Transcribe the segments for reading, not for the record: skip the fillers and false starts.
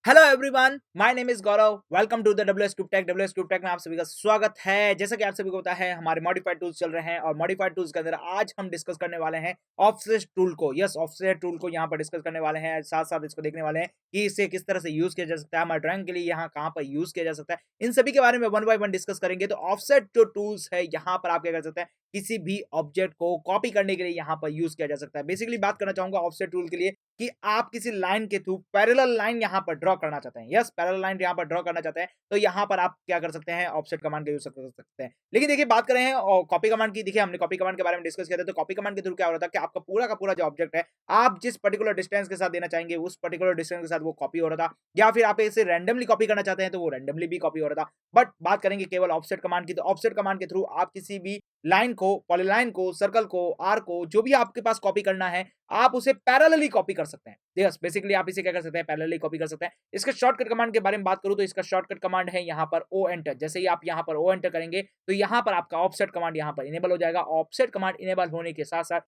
Hello everyone, my name is Gaurav. Welcome to the WS tube tech. WS tube tech में आप सभी का स्वागत है। जैसा कि आप सभी को पता है, हमारे मॉडिफाइड टूल्स चल रहे हैं और मॉडिफाइड टूल्स के अंदर आज हम डिस्कस करने वाले हैं ऑफसेट टूल को। यस, ऑफसेट टूल को यहाँ पर डिस्कस करने वाले हैं, साथ साथ इसको देखने वाले हैं कि इसे किस तरह से यूज किया जा सकता है, हमारे ड्राइंग के लिए यहाँ कहाँ पर यूज किया जा सकता है। इन सभी के बारे में वन बाय वन डिस्कस करेंगे। तो ऑफसेट जो टूल्स है, यहाँ पर आप क्या कर सकते हैं, किसी भी ऑब्जेक्ट को कॉपी करने के लिए यहाँ पर यूज किया जा सकता है। बेसिकली बात करना चाहूंगा ऑफसेट टूल के लिए कि आप किसी लाइन के थ्रू पैरेलल लाइन यहाँ पर ड्रॉ करना चाहते हैं। यस, पैरेलल लाइन यहाँ पर ड्रॉ करना चाहते हैं, तो यहाँ पर आप क्या कर सकते हैं, ऑफसेट कमांड का यूज कर सकते हैं। लेकिन देखिए, बात कर रहे हैं और कॉपी कमांड की। देखिए, हमने कॉपी कमांड के बारे में डिस्कस किया था। तो कॉपी कमांड के थ्रू क्या हो रहा था कि आपका पूरा का पूरा जो ऑब्जेक्ट है, आप जिस पर्टिकुलर डिस्टेंस के साथ देना चाहेंगे, उस पर्टिकुलर डिस्टेंस के साथ वो कॉपी हो रहा था। या फिर आप इसे रैंडमली कॉपी करना चाहते हैं, तो वो रैंडमली भी कॉपी हो रहा था। बट बात करेंगे केवल ऑफसेट कमांड की। तो ऑफसेट कमांड के थ्रू आप किसी भी लाइन को, पॉलीलाइन को, सर्कल को, आर्क को, जो भी आपके पास कॉपी करना है, आप उसे पैरेलली कॉपी कर सकते हैं। यस, बेसिकली आप इसे क्या कर सकते हैं, पैरेलली कॉपी कर सकते हैं। इसके शॉर्टकट कमांड के बारे में बात करूं तो इसका शॉर्टकट कमांड है यहाँ पर ओ एंटर। जैसे ही आप यहाँ पर ओ एंटर करेंगे तो यहाँ पर आपका ऑफसेट कमांड यहाँ पर इनेबल हो जाएगा। ऑफसेट कमांड इनेबल होने के साथ साथ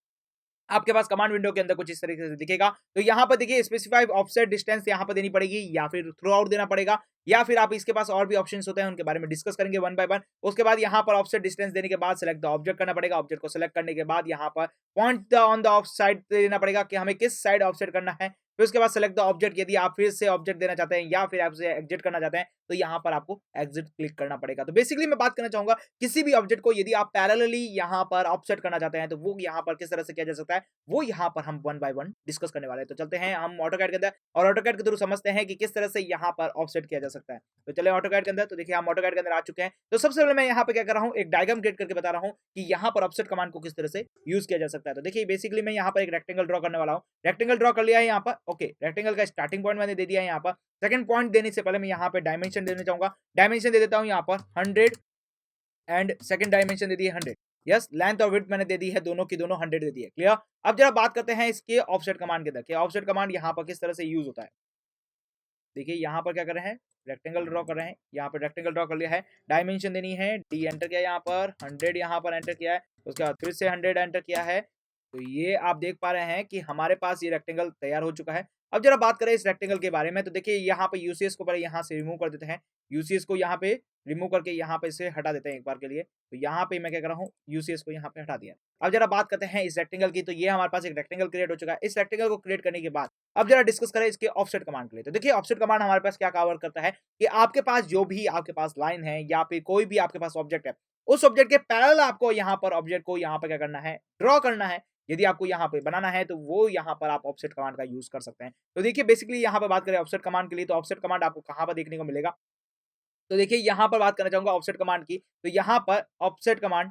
आपके पास कमांड विंडो के अंदर कुछ इस तरीके से दिखेगा। तो यहाँ पर देखिए, स्पेसिफाई ऑफसेट डिस्टेंस यहाँ पर देनी पड़ेगी या फिर थ्रू आउट देना पड़ेगा, या फिर आप इसके पास और भी ऑप्शंस होते हैं, उनके बारे में डिस्कस करेंगे वन बाय वन। उसके बाद यहाँ पर ऑफसेट डिस्टेंस देने के बाद सिलेक्ट द ऑब्जेक्ट करना पड़ेगा। ऑब्जेक्ट को सिलेक्ट करने के बाद यहाँ पर point on the of side देना पड़ेगा कि हमें किस साइड ऑफसेट करना है। फिर उसके बाद सेलेक्ट द ऑब्जेक्ट। यदि आप फिर से ऑब्जेक्ट देना चाहते हैं या फिर आप उसे एग्जिट करना चाहते हैं, तो यहाँ पर आपको एग्जिट क्लिक करना पड़ेगा। तो बेसिकली मैं बात करना चाहूंगा, किसी भी ऑब्जेक्ट को यदि आप पैरेलली यहाँ पर ऑफसेट करना चाहते हैं, तो वो यहाँ पर किस तरह से किया जा सकता है, वो यहाँ पर हम वन बाय वन डिस्कस करने वाले हैं। तो चलते हैं हम ऑटोकैड के अंदर और ऑटोकैड के थ्रू समझते हैं कि किस तरह से यहाँ पर ऑफसेट किया जा सकता है। तो चले ऑटोकैड के अंदर। तो देखिए, हम ऑटोकैड के अंदर आ चुके हैं। तो सबसे पहले मैं यहाँ पे क्या कर रहा हूँ, एक डायग्राम क्रिएट करके बता रहा हूँ कि यहाँ पर ऑफसेट कमांड को किस तरह से यूज किया जा सकता है। तो देखिए, बेसिकली मैं यहाँ पर एक रेक्टेंगल ड्रॉ करने वाला हूँ। रेक्टेंगल ड्रॉ कर लिया है यहाँ पर। ओके, रेक्टेंगल का स्टार्टिंग पॉइंट मैंने दे दिया है यहाँ पर। सेकंड पॉइंट देने से पहले मैं यहाँ पे डायमेंशन देना चाहूंगा। डायमेंशन दे देता हूँ यहाँ पर 100 एंड सेकंड डायमेंशन दे दी है 100। यस, लेंथ और विड्थ मैंने दे दी है, दोनों की दोनों 100 दे दी है। क्लियर। अब जरा बात करते हैं इसके ऑफसेट कमांड के अंदर कि ऑफसेट कमांड यहाँ पर किस तरह से यूज होता है। देखिए, यहाँ पर क्या कर रहे हैं, रेक्टेंगल ड्रॉ कर रहे हैं। यहाँ पर रेक्टेंगल ड्रॉ कर लिया है, डायमेंशन देनी है, डी एंटर किया यहाँ पर, 100 यहाँ पर एंटर किया है, उसके बाद फिर से 100 एंटर किया है। तो ये आप देख पा रहे हैं कि हमारे पास ये रेक्टेंगल तैयार हो चुका है। अब जरा बात करें इस रेक्टेंगल के बारे में। तो देखिए, यहाँ पे यूसीएस को पहले यहाँ से रिमूव कर देते हैं। यूसीएस को यहाँ पे रिमूव करके यहाँ पे इसे हटा देते हैं एक बार के लिए। तो यहाँ पे मैं क्या कर रहा हूँ, यूसीएस को यहाँ पे हटा दिया। अब जरा बात करते हैं इस रेक्टेंगल की। तो ये हमारे पास एक रेक्टेंगल क्रिएट हो चुका है। इस रेक्टेंगल को क्रिएट करने के बाद अब जरा डिस्कस करें इसके ऑफसेट कमांड के लिए। तो देखिए, ऑफसेट कमांड हमारे पास क्या कवर करता है कि आपके पास जो भी आपके पास लाइन है या फिर कोई भी आपके पास ऑब्जेक्ट है, उस ऑब्जेक्ट के पैरेलल आपको यहाँ पर ऑब्जेक्ट को यहाँ पर क्या करना है, ड्रॉ करना है। यदि आपको यहाँ पे बनाना है, तो वो यहाँ पर आप ऑफसेट कमांड का यूज कर सकते हैं। तो देखिए, बेसिकली यहाँ पे बात करें ऑफसेट कमांड के लिए, तो ऑफसेट कमांड आपको कहाँ पर देखने को मिलेगा। तो देखिए, यहाँ पर बात करना चाहूंगा ऑफसेट कमांड की। तो यहाँ पर ऑफसेट कमांड,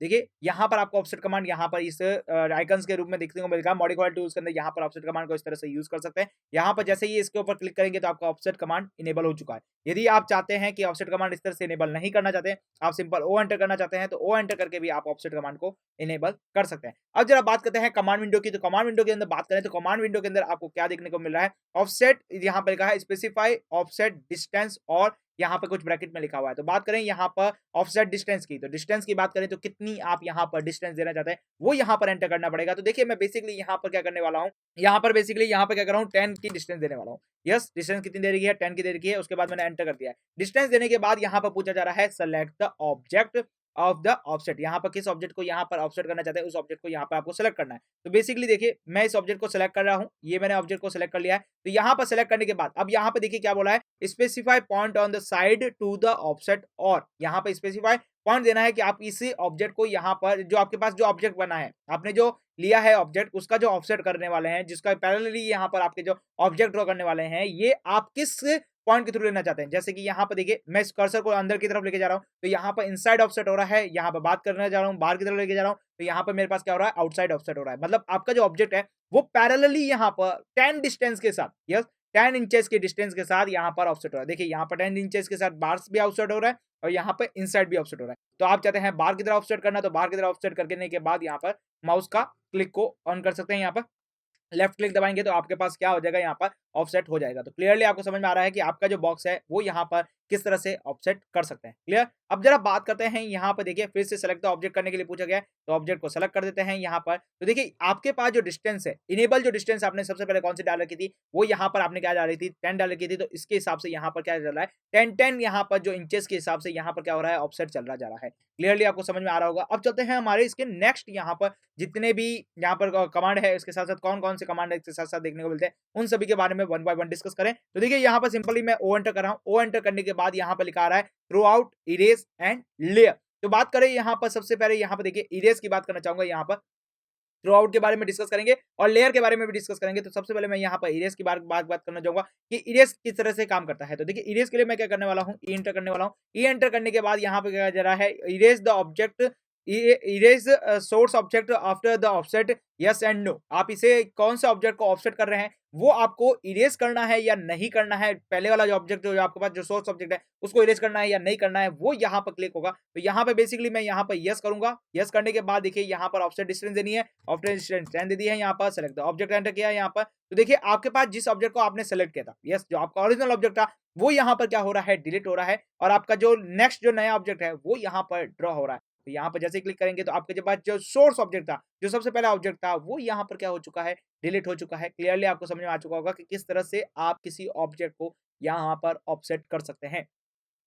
देखिए, यहाँ पर आपको ऑफसेट कमांड यहाँ पर इस आइकन्स के रूप में देखने को मिलेगा। मॉडिफाइड टूल्स के अंदर यहाँ पर ऑफसेट कमांड को इस तरह से यूज कर सकते हैं। यहाँ पर जैसे ही इसके ऊपर क्लिक करेंगे तो आपका ऑफसेट कमांड इनेबल हो चुका है। यदि आप चाहते हैं कि ऑफसेट कमांड इस तरह से इनेबल नहीं करना चाहते हैं, आप सिंपल ओ एंटर करना चाहते हैं, तो ओ एंटर करके भी आप ऑफसेट कमांड को इनेबल कर सकते हैं। अब जरा बात करते हैं कमांड विंडो की। तो कमांड विंडो के अंदर बात करें तो कमांड विंडो के अंदर आपको क्या देखने को मिल रहा है, ऑफसेट यहाँ पर लिखा है, स्पेसिफाई ऑफसेट डिस्टेंस, और यहाँ पर कुछ ब्रैकेट में लिखा हुआ है। तो बात करें यहाँ पर ऑफसेट डिस्टेंस की। तो डिस्टेंस की बात करें तो कितनी आप यहाँ पर डिस्टेंस देना चाहते हैं, वो यहाँ पर एंटर करना पड़ेगा। तो देखिए, मैं बेसिकली यहाँ पर क्या करने वाला हूँ, यहाँ पर बेसिकली यहाँ पर क्या कर रहा हूँ, 10 की डिस्टेंस देने वाला हूँ। यस, डिस्टेंस कितनी दे रही है, 10 की दे रही है। उसके बाद मैंने एंटर कर दिया है। डिस्टेंस देने के बाद यहाँ पर पूछा जा रहा है select the object of the offset. यहाँ पर किस ऑब्जेक्ट को यहाँ पर ऑफसेट करना चाहते हैं, उस ऑब्जेक्ट को यहाँ पर आपको सेलेक्ट करना है। तो बेसिकली देखिए, मैं इस ऑब्जेक्ट को सेलेक्ट कर रहा हूँ। ये मैंने ऑब्जेक्ट को सेलेक्ट कर लिया है। तो यहाँ पर सेलेक्ट करने के बाद अब यहाँ पे देखिए क्या बोला है, specify point on the side to the offset, और यहाँ पे स्पेसिफाई पॉइंट देना है कि आप इसी ऑब्जेक्ट को यहाँ पर, जो आपके पास जो ऑब्जेक्ट बना है, आपने जो लिया है ऑब्जेक्ट, उसका जो ऑफसेट करने वाले हैं, जिसका पैरेलली यहाँ पर आपके जो ऑब्जेक्ट ड्रॉ करने वाले हैं, ये आप किस पॉइंट के थ्रू लेना चाहते हैं। जैसे कि यहाँ पर देखिए, मैं इस कर्सर को अंदर की तरफ लेके जा रहा हूँ, तो यहाँ पर इनसाइड ऑफसेट हो रहा है। यहाँ पर बात करने जा रहा हूँ, बाहर की तरफ लेके जा रहा हूँ, तो यहाँ पर मेरे पास क्या हो रहा है, आउटसाइड ऑफसेट हो रहा है। मतलब आपका जो ऑब्जेक्ट है वो पैरेलली यहाँ पर 10 डिस्टेंस के साथ, यस, 10 इंचेस के डिस्टेंस के साथ यहाँ पर ऑफसेट हो रहा है। देखिए, यहाँ पर 10 इंचेस के साथ बाहर भी ऑफसेट हो रहा है और यहाँ पर इनसाइड भी ऑफसेट हो रहा है। तो आप चाहते हैं बाहर की तरफ ऑफसेट करना, तो बाहर की तरफ ऑफसेट करने के बाद यहाँ पर माउस का क्लिक को ऑन कर सकते हैं। यहाँ पर लेफ्ट क्लिक दबाएंगे तो आपके पास क्या हो जाएगा, यहाँ पर ऑफसेट हो जाएगा। तो क्लियरली आपको समझ में आ रहा है कि आपका जो बॉक्स है वो यहाँ पर किस तरह से ऑफसेट कर सकते हैं। क्लियर? अब जरा बात करते हैं यहाँ पर देखिए फिर से सेलेक्ट द ऑब्जेक्ट करने के लिए पूछा गया है, तो ऑब्जेक्ट को सेलेक्ट कर देते हैं यहाँ पर। तो देखिए आपके पास जो डिस्टेंस है, इनेबल जो डिस्टेंस आपने सबसे पहले कौन सी डाल रखी थी, वो यहाँ पर आपने क्या डाल रही थी 10 डाल रखी थी, तो इसके हिसाब से यहाँ पर क्या चल रहा है 10-10 यहाँ पर जो इंचेस के हिसाब से यहाँ पर क्या हो रहा है ऑफसेट चल रहा जा रहा है। क्लियरली आपको समझ में आ रहा होगा। अब चलते हैं हमारे इसके नेक्स्ट यहाँ पर जितने भी यहाँ पर कमांड है इसके साथ-साथ कौन-कौन से कमांड इसके साथ-साथ देखने को मिलते हैं, उन सभी के बारे में वन बाय वन डिस्कस करें। तो देखिए यहाँ पर सिंपली मैं ओ एंटर कर रहा हूँ। ओ एंटर करने के बाद यहाँ पर लिखा आ रहा है through out, erase and layer. तो बात करें यहाँ पर सबसे पहले यहाँ पर देखिए इरेज की बात करना चाहूंगा। यहाँ पर थ्रू आउट के बारे में डिस्कस करेंगे और लेयर के बारे में भी डिस्कस करेंगे। तो सबसे पहले मैं यहाँ पर इरेज की बात करना चाहूंगा कि इरेज किस तरह से काम करता है। तो देखिए इरेज के लिए मैं क्या करने वाला हूँ, ई एंटर करने वाला हूँ। ई एंटर करने के बाद यहाँ पे क्या जा रहा है, erase the object, erase source object after the offset, yes and no. आप इसे कौन से ऑब्जेक्ट को ऑफसेट कर रहे हैं वो आपको इरेज करना है या नहीं करना है। पहले वाला जो ऑब्जेक्ट जो आपके पास जो सोर्स ऑब्जेक्ट है उसको इरेज करना है या नहीं करना है, वो यहाँ पर क्लिक होगा। तो यहाँ पे बेसिकली मैं यहाँ पर यस करूंगा। यस करने के बाद देखिए यहाँ पर ऑफसेट डिस्टेंस देनी है, ऑफसेट डिस्टेंस 10 दे दी है। यहाँ पर सेलेक्ट ऑब्जेक्ट एंटर किया है यहाँ पर। तो देखिए आपके पास जिस ऑब्जेक्ट को आपने सेलेक्ट किया था, यस जो आपका ओरिजिनल ऑब्जेक्ट था वो यहाँ पर क्या हो रहा है, डिलीट हो रहा है और आपका जो नेक्स्ट जो नया ऑब्जेक्ट है वो यहाँ पर ड्रॉ हो रहा है। तो यहाँ पर जैसे क्लिक करेंगे तो आपके पास जो सोर्स ऑब्जेक्ट था, जो सबसे पहला ऑब्जेक्ट था, वो यहाँ पर क्या हो चुका है, डिलीट हो चुका है। क्लियरली आपको समझ में आ चुका होगा कि किस तरह से आप किसी ऑब्जेक्ट को यहाँ पर ऑफसेट कर सकते हैं।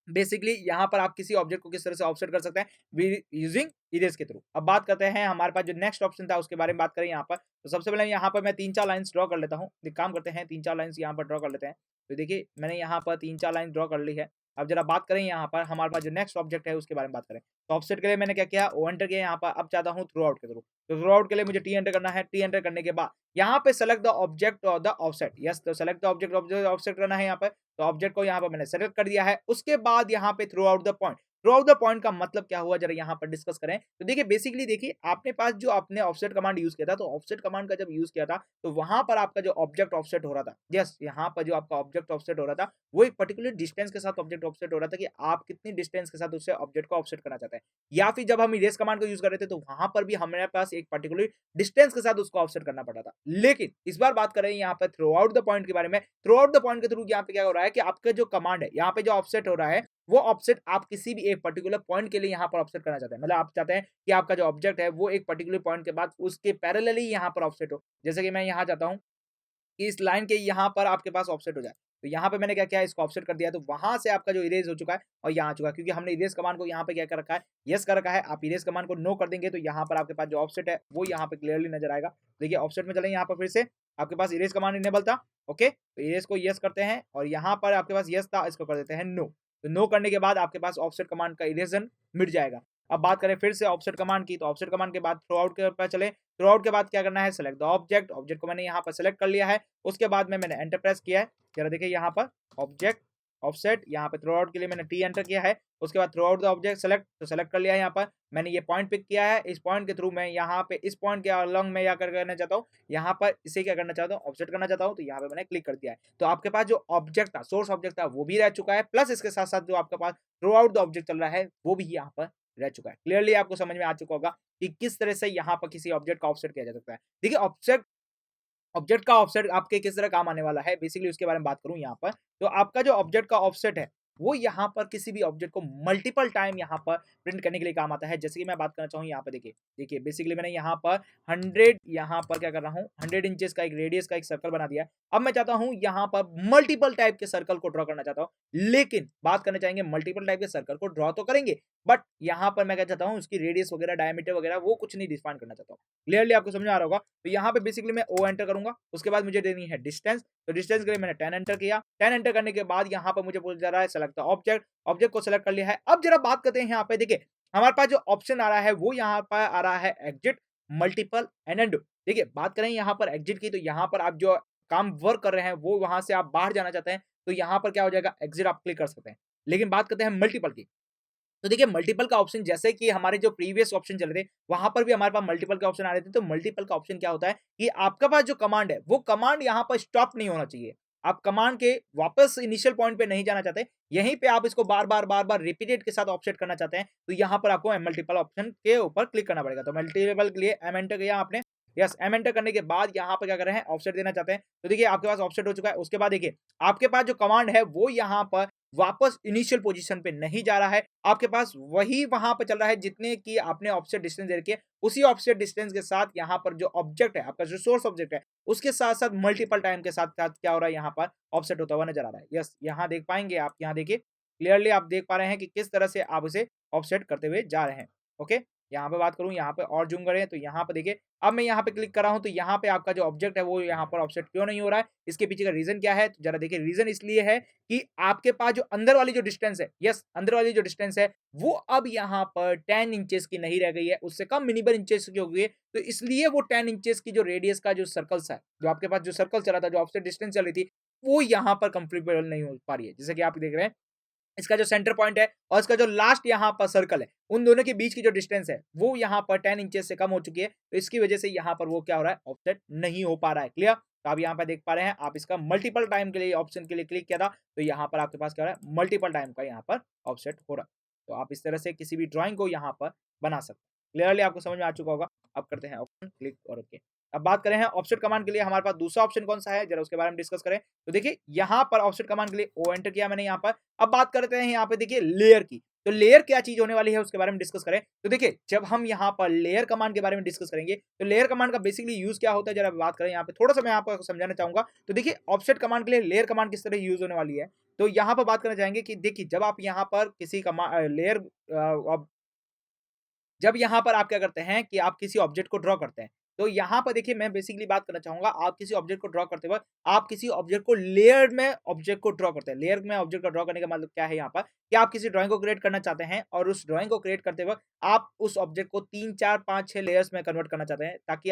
बेसिकली यहाँ पर आप किसी ऑब्जेक्ट को किस तरह से ऑफसेट कर सकते हैं यूजिंग इरेज के थ्रू। अब बात करते हैं हमारे पास जो नेक्स्ट ऑप्शन था उसके बारे में बात करें यहाँ पर। तो सबसे पहले यहाँ पर मैं 3-4 लाइंस ड्रॉ कर लेता हूँ। एक काम करते हैं 3-4 लाइंस यहाँ पर ड्रॉ कर लेते हैं। तो देखिए मैंने यहाँ पर 3-4 लाइन ड्रॉ कर ली है। अब जरा बात करें यहाँ पर हमारे पास जो नेक्स्ट ऑब्जेक्ट है उसके बारे में बात करें। तो ऑफसेट के लिए मैंने क्या किया, ओ एंटर किया यहाँ पर। अब चाहता हूँ थ्रू आउट के थ्रू। तो थ्रू आउट के लिए मुझे टी एंटर करना है। टी एंटर करने के बाद यहाँ पे सेलेक्ट द ऑब्जेक्ट और द ऑफसेट, यस तो सेलेक्ट द ऑब्जेक्ट ऑफसेट करना है यहाँ पर। तो ऑब्जेक्ट को यहाँ पर मैंने सेलेक्ट कर दिया है। उसके बाद यहाँ पे through out the point, through out the point का मतलब क्या हुआ जरा यहाँ पर डिस्कस करें। तो देखिए बेसिकली देखिए आपने पास जो आपने ऑफसेट कमांड यूज किया था, तो ऑफसेट कमांड का जब यूज किया था तो वहां पर आपका जो ऑब्जेक्ट ऑफसेट हो रहा था, यस यहाँ पर जो आपका ऑब्जेक्ट ऑफसेट हो रहा था वो एक पर्टिकुलर डिस्टेंस के साथ ऑब्जेक्ट ऑफसेट हो रहा था कि आप कितनी डिस्टेंस के साथ उससे ऑब्जेक्ट को ऑफसेट करना चाहते हैं। या फिर जब हम इरेज कमांड को यूज कर रहे थे तो वहां पर भी हमारे पास एक पर्टिकुलर डिस्टेंस के साथ उसको ऑफसेट करना पड़ा था। लेकिन इस बार बात करें यहाँ पर थ्रू आउट द पॉइंट के बारे में। थ्रू आउट द पॉइंट के थ्रू यहाँ पे क्या हो रहा है कि आपका जो कमांड है यहाँ पे जो ऑफसेट हो रहा है वो ऑफसेट आप किसी भी एक पर्टिकुलर पॉइंट के लिए यहाँ पर ऑफसेट करना चाहते हैं। मतलब आप चाहते हैं कि आपका जो ऑब्जेक्ट है वो एक पर्टिकुलर पॉइंट के बाद उसके पैरेलली यहाँ पर ऑफसेट हो। जैसे कि मैं यहाँ चाहता हूँ कि इस लाइन के यहाँ पर आपके पास ऑफसेट हो जाए। तो यहाँ पे मैंने क्या किया, इसको ऑफसेट कर दिया। तो वहां से आपका जो इरेज हो चुका है और यहाँ आ चुका है, क्योंकि हमने इरेज कमांड को यहाँ पे क्या कर रखा है, यस कर रखा है। आप इरेज कमांड को नो कर देंगे तो यहाँ पर आपके पास जो ऑफसेट है वो यहाँ पे क्लियरली नजर आएगा। देखिए ऑफसेट में चले यहाँ पर फिर से आपके पास इरेज कमांड इनेबल था। ओके तो इरेज को यस करते हैं और यहाँ पर आपके पास यस था, इसको कर देते हैं नो। तो नो करने के बाद आपके पास ऑफसेट कमांड का इरेजन मिट जाएगा। अब बात करें फिर से ऑफसेट कमांड की, तो ऑफसेट कमांड के बाद थ्रू आउट के ऊपर चले। थ्रू आउट के बाद क्या करना है, सेलेक्ट द ऑब्जेक्ट, ऑब्जेक्ट को मैंने यहाँ पर सेलेक्ट कर लिया है। उसके बाद में मैंने एंटर प्रेस किया है। जरा देखिए यहाँ पर ऑब्जेक्ट ऑफसेट, यहाँ पे थ्रू आउट के लिए मैंने टी एंटर किया है। उसके बाद through out the object select, तो सेलेक्ट कर लिया है। यहाँ पर मैंने ये पॉइंट पिक किया है। इस पॉइंट के थ्रू मैं यहाँ पे इस पॉइंट के अलॉन्ग में क्या करना चाहता हूँ, यहाँ पर इसे क्या करना चाहता हूँ, ऑफसेट करना चाहता हूँ। तो यहाँ पे मैंने क्लिक कर दिया है। तो आपके पास जो ऑब्जेक्ट था, सोर्स ऑब्जेक्ट था, वो भी रह चुका है, प्लस इसके साथ साथ जो आपके pass through out the object चल रहा है वो भी यहाँ पर रह चुका है। क्लियरली आपको समझ में आ चुका होगा कि किस तरह से यहाँ पर किसी ऑब्जेक्ट का ऑफसेट किया जा सकता है। देखिए ऑब्जेक्ट का ऑफसेट आपके किस तरह काम आने वाला है, बेसिकली उसके बारे में बात करूं यहाँ पर। तो आपका जो ऑब्जेक्ट का ऑफसेट है वो यहाँ पर किसी भी ऑब्जेक्ट को मल्टीपल टाइम यहाँ पर प्रिंट करने के लिए काम आता है। जैसे कि मैं बात करना चाहूँ यहाँ पर देखिए, बेसिकली मैंने यहाँ पर 100 यहाँ पर क्या कर रहा हूँ, 100 इंचेस का एक रेडियस का एक सर्कल बना दिया है। अब मैं चाहता हूँ यहाँ पर मल्टीपल टाइप के सर्कल को ड्रॉ करना चाहता हूँ। लेकिन बात करना चाहेंगे मल्टीपल टाइप के सर्कल को ड्रॉ तो करेंगे, बट यहाँ पर मैं क्या चाहता हूँ, उसकी रेडियस वगैरह डायमीटर वगैरह वो कुछ नहीं डिफाइन करना चाहता हूँ। क्लियरली आपको समझ में आ रहा होगा। तो यहाँ पे बेसिकली मैं ओ एंटर करूंगा। उसके बाद मुझे देनी है डिस्टेंस। तो डिस्टेंस के लिए मैंने 10 एंटर किया। 10 एंटर करने के बाद यहाँ पर मुझे बोल जा रहा है सेलेक्ट द ऑब्जेक्ट, ऑब्जेक्ट को सेलेक्ट कर लिया है। अब जरा बात करते हैं यहाँ पे देखिए हमारे पास जो ऑप्शन आ रहा है वो यहाँ पर आ रहा है एग्जिट, मल्टीपल एंड अनडू। देखिए बात करें यहाँ पर एग्जिट की, तो यहाँ पर आप जो काम वर्क कर रहे हैं वो वहां से आप बाहर जाना चाहते हैं तो यहाँ पर क्या हो जाएगा, एग्जिट आप क्लिक कर सकते हैं। लेकिन बात करते हैं मल्टीपल की, तो देखिए मल्टीपल का ऑप्शन, जैसे कि हमारे जो प्रीवियस ऑप्शन चल रहे थे वहां पर भी हमारे पास मल्टीपल का ऑप्शन आ रहे थे। तो मल्टीपल का ऑप्शन क्या होता है कि आपका पास जो कमांड है वो कमांड यहाँ पर स्टॉप नहीं होना चाहिए। आप कमांड के वापस इनिशियल पॉइंट पे नहीं जाना चाहते, यहीं पे आप इसको बार बार रिपीटेड के साथ ऑफसेट करना चाहते हैं, तो यहाँ पर आपको मल्टीपल ऑप्शन के ऊपर क्लिक करना पड़ेगा। तो मल्टीपल के लिए एम एंटर किया आपने। यस, एम एंटर करने के बाद यहाँ पर क्या कर रहे हैं, ऑफसेट देना चाहते हैं। तो देखिए आपके पास ऑफसेट हो चुका है। उसके बाद देखिए आपके पास जो कमांड है वो यहाँ पर वापस इनिशियल पोजीशन पे नहीं जा रहा है, आपके पास वही वहां पर चल रहा है जितने की आपने ऑफसेट डिस्टेंस दे रखी है। उसी ऑफसेट डिस्टेंस के साथ यहाँ पर जो ऑब्जेक्ट है, आपका जो सोर्स ऑब्जेक्ट है, उसके साथ साथ मल्टीपल टाइम के साथ साथ क्या हो रहा है, यहाँ पर ऑफसेट होता हुआ नजर आ रहा है। यस, यहाँ देख पाएंगे आप, यहाँ देखिए क्लियरली आप देख पा रहे हैं कि किस तरह से आप उसे ऑफसेट करते हुए जा रहे हैं। ओके, यहाँ पे बात करूँ, यहाँ पे और जूम करें तो यहाँ पे देखिए अब मैं यहाँ पे क्लिक कर रहा हूँ तो यहाँ पे आपका जो ऑब्जेक्ट है वो यहाँ पर ऑफसेट क्यों नहीं हो रहा है, इसके पीछे का रीजन क्या है, तो जरा देखिए रीजन इसलिए है कि आपके पास जो अंदर वाली जो डिस्टेंस है, यस अंदर वाली जो डिस्टेंस है वो अब यहाँ पर 10 इंचेस की नहीं रह गई है, उससे कम मिनिमम इंचेस की हो गई है। तो इसलिए वो 10 इंचेस की जो रेडियस का जो सर्कल्स है, जो आपके पास जो सर्कल चला था, जो ऑफसेट डिस्टेंस चल रही थी, वो यहाँ पर कंप्लीटेबल नहीं हो पा रही है। जैसे कि आप देख रहे हैं इसका जो सेंटर पॉइंट है और इसका जो लास्ट यहाँ पर सर्कल है, उन दोनों के बीच की जो डिस्टेंस है वो यहाँ पर 10 इंचेस से कम हो चुकी है। तो इसकी वजह से यहाँ पर वो क्या हो रहा है, ऑफसेट नहीं हो पा रहा है। क्लियर? तो आप यहाँ पर देख पा रहे हैं, आप इसका मल्टीपल टाइम के लिए ऑप्शन के लिए क्लिक किया था तो यहाँ पर आपके पास क्या हो रहा है, मल्टीपल टाइम का यहाँ पर ऑफसेट हो रहा है। तो आप इस तरह से किसी भी ड्राइंग को यहाँ पर बना सकते हैं। क्लियरली आपको समझ में आ चुका होगा। अब करते हैं ऑप्शन क्लिक और ओके। अब बात करें हैं ऑफसेट कमांड के लिए हमारे पास दूसरा ऑप्शन कौन सा है, जरा उसके बारे में डिस्कस करें। तो देखिए यहाँ पर ऑफसेट कमांड के लिए ओ एंटर किया मैंने यहाँ पर। अब बात करते हैं यहाँ पे देखिए लेयर की। तो लेयर क्या चीज होने वाली है उसके बारे में डिस्कस करें। तो देखिए जब हम यहाँ पर लेयर कमांड के बारे में डिस्कस करेंगे तो लेयर कमांड का बेसिकली यूज क्या होता है, जरा बात करें यहाँ पे थोड़ा सा मैं आपको समझाना चाहूंगा। तो देखिए ऑफसेट कमांड के लिए लेयर कमांड किस तरह यूज होने वाली है, तो यहाँ पर बात करना चाहेंगे कि देखिए जब आप यहाँ पर किसी लेयर जब यहाँ पर आप क्या करते हैं कि आप किसी ऑब्जेक्ट को ड्रॉ करते हैं, तो यहाँ पर देखिए मैं बेसिकली बात करना चाहूंगा, आप किसी ऑब्जेक्ट को ड्रॉ करते वक्त आप किसी ऑब्जेक्ट को लेयर में ऑब्जेक्ट को ड्रॉ करते हैं। लेयर में ऑब्जेक्ट को ड्रॉ करने का मतलब क्या है यहाँ पर कि आप किसी ड्राइंग को क्रिएट करना चाहते हैं और उस ड्राइंग को क्रिएट करते वक्त आप उस ऑब्जेक्ट को 3 4 5 6 लेयर्स में कन्वर्ट करना चाहते हैं ताकि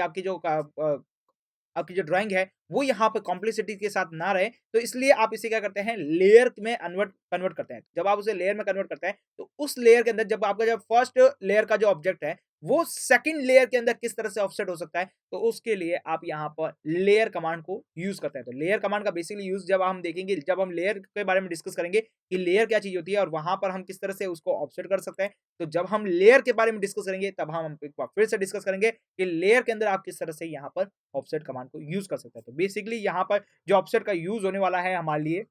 आपकी जो ड्राइंग है वो यहाँ पे कॉम्प्लिसिटी के साथ ना रहे। तो इसलिए आप इसे क्या करते हैं, लेयर में कन्वर्ट करते हैं। जब आप उसे लेयर में कन्वर्ट करते हैं तो उस लेयर के अंदर जब आपका जब फर्स्ट लेयर का जो ऑब्जेक्ट है वो सेकंड लेयर के अंदर किस तरह से ऑफसेट हो सकता है, तो उसके लिए आप यहाँ पर लेयर कमांड को यूज करते हैं। तो लेयर कमांड का बेसिकली यूज जब हम देखेंगे, जब हम लेयर के बारे में डिस्कस करेंगे कि लेयर क्या चीज होती है और वहां पर हम किस तरह से उसको ऑफसेट कर सकते हैं, तो जब हम लेयर के बारे में डिस्कस करेंगे तब हम एक बार फिर से डिस्कस करेंगे कि लेयर के अंदर आप किस तरह से यहाँ पर ऑफसेट कमांड को यूज कर सकते हैं। तो बेसिकली यहाँ पर जो ऑफसेट का यूज होने वाला है हमारे लिए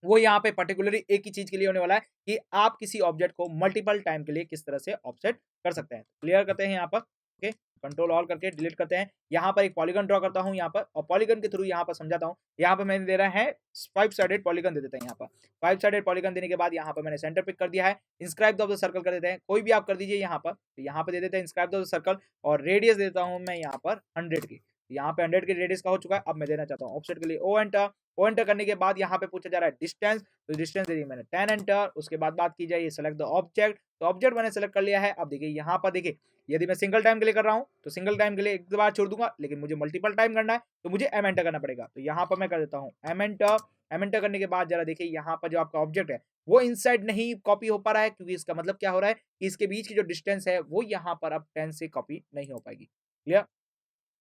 वो यहाँ पे पर्टिकुलरली एक ही चीज के लिए होने वाला है कि आप किसी ऑब्जेक्ट को मल्टीपल टाइम के लिए किस तरह से ऑफसेट कर सकते हैं। क्लियर करते हैं यहाँ पर, ओके कंट्रोल ऑल करके डिलीट करते हैं। यहाँ पर एक पॉलीगन ड्रॉ करता हूँ यहाँ पर और पॉलीगन के थ्रू यहाँ पर समझाता हूँ। यहाँ पर मैंने दे रहा है 5 साइडेड पॉलीगन दे देते हैं। यहाँ पर 5 साइडेड पॉलीगन देने के बाद यहाँ पर मैंने सेंटर पिक कर दिया है। इंस्क्राइब द सर्कल कर देते हैं, कोई भी आप कर दीजिए यहाँ पर। तो यहाँ पर दे देते हैं इंस्क्राइब द सर्कल और रेडियस देता हूँ मैं यहाँ पर 100 की। यहाँ पे 100 की रेडियस का हो चुका है। अब मैं देना चाहता हूँ ऑफसेट के लिए ओ एंटर। ओ एंटर करने के बाद यहाँ पे पूछा जा रहा है डिस्टेंस, तो डिस्टेंस दे दी मैंने 10 एंटर। उसके बाद बात की जाए सेलेक्ट द ऑब्जेक्ट, तो ऑब्जेक्ट मैंने सेलेक्ट कर लिया है। अब देखिए यहाँ पर देखिए यदि मैं सिंगल टाइम के लिए कर रहा हूँ तो सिंगल टाइम के लिए एक बार छोड़ दूंगा, लेकिन मुझे मल्टीपल टाइम करना है तो मुझे एम एंटर करना पड़ेगा। तो यहाँ पर मैं कर देता हूँ एम एंटर। एम एंटर करने के बाद जरा देखिए यहाँ पर जो आपका ऑब्जेक्ट है वो इनसाइड नहीं कॉपी हो पा रहा है, क्योंकि इसका मतलब क्या हो रहा है कि इसके बीच की जो डिस्टेंस है वो यहाँ पर अब 10 से कॉपी नहीं हो पाएगी। क्लियर?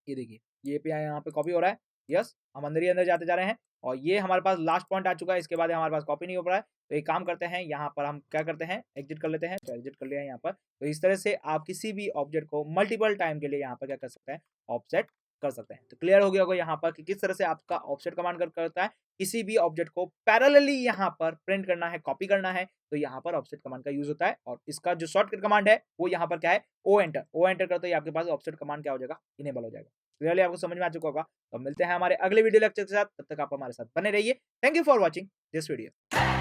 ये देखिए ये पे यहाँ पे कॉपी हो रहा है। यस, हम अंदर ही अंदर जाते जा रहे हैं और ये हमारे पास लास्ट पॉइंट आ चुका है। इसके बाद हमारे पास कॉपी नहीं हो पा रहा है, तो एक काम करते हैं यहाँ पर हम क्या करते हैं, एग्जिट कर लेते हैं। तो एग्जिट कर लिया यहाँ पर। तो इस तरह से आप किसी भी ऑब्जेक्ट को मल्टीपल टाइम के लिए यहाँ पर क्या कर सकते हैं, ऑफसेट कर सकते हैं। तो क्लियर हो गया होगा यहाँ पर कि किस तरह से आपका ऑफसेट कमांड करता है। किसी भी ऑब्जेक्ट को पैरेलली यहाँ पर प्रिंट करना है, कॉपी करना है, तो यहाँ पर ऑफसेट कमांड का यूज होता है। और इसका जो शॉर्टकट कमांड है वो यहाँ पर क्या है, ओ एंटर। ओ एंटर करते ही आपके पास ऑफसेट कमांड क्या हो जाएगा, इनेबल हो जाएगा। क्लियरली आपको समझ में आ चुका होगा। तो मिलते हैं हमारे अगले वीडियो लेक्चर के साथ, तब तक आप हमारे साथ बने रहिए। Thank you for watching this video.